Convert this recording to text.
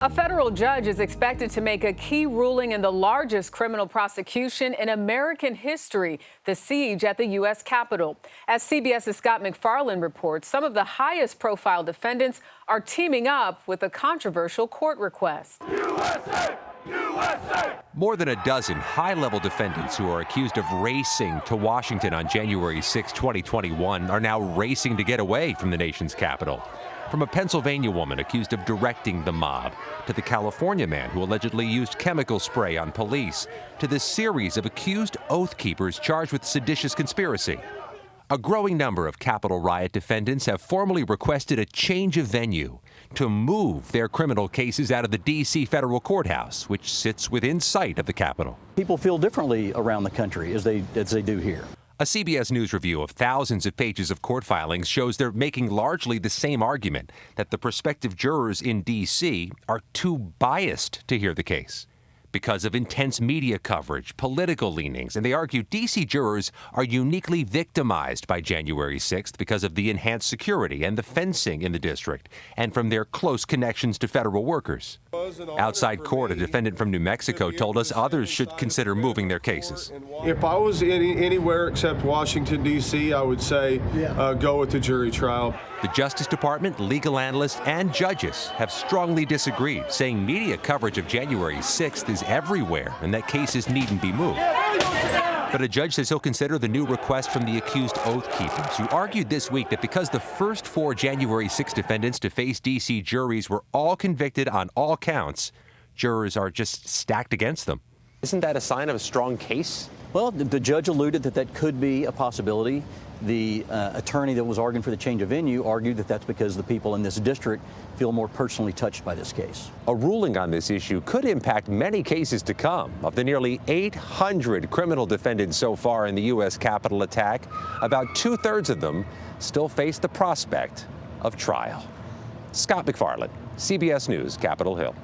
A federal judge is expected to make a key ruling in the largest criminal prosecution in American history, the siege at the U.S. Capitol. As CBS's Scott MacFarlane reports, some of the highest profile defendants are teaming up with a controversial court request. USA! USA! More than a dozen high-level defendants who are accused of racing to Washington on January 6, 2021 are now racing to get away from the nation's capital. From a Pennsylvania woman accused of directing the mob, to the California man who allegedly used chemical spray on police, to this series of accused Oath Keepers charged with seditious conspiracy. A growing number of Capitol riot defendants have formally requested a change of venue to move their criminal cases out of the D.C. federal courthouse, which sits within sight of the Capitol. People feel differently around the country as they do here. A CBS News review of thousands of pages of court filings shows they're making largely the same argument, that the prospective jurors in D.C. are too biased to hear the case because of intense media coverage, political leanings, and they argue D.C. jurors are uniquely victimized by January 6th because of the enhanced security and the fencing in the district, and from their close connections to federal workers. Outside court, a defendant from New Mexico told us others should consider moving their cases. If I was anywhere except Washington, D.C., I would say go with the jury trial. The Justice Department, legal analysts, and judges have strongly disagreed, saying media coverage of January 6th is everywhere and that cases needn't be moved. But a judge says he'll consider the new request from the accused Oath Keepers, who argued this week that because the first 4 January 6 defendants to face D.C. juries were all convicted on all counts, jurors are just stacked against them. Isn't that a sign of a strong case? Well, the judge alluded that could be a possibility. The attorney that was arguing for the change of venue argued that that's because the people in this district feel more personally touched by this case. A ruling on this issue could impact many cases to come. Of the nearly 800 criminal defendants so far in the U.S. Capitol attack, about 2/3 of them still face the prospect of trial. Scott MacFarlane, CBS News, Capitol Hill.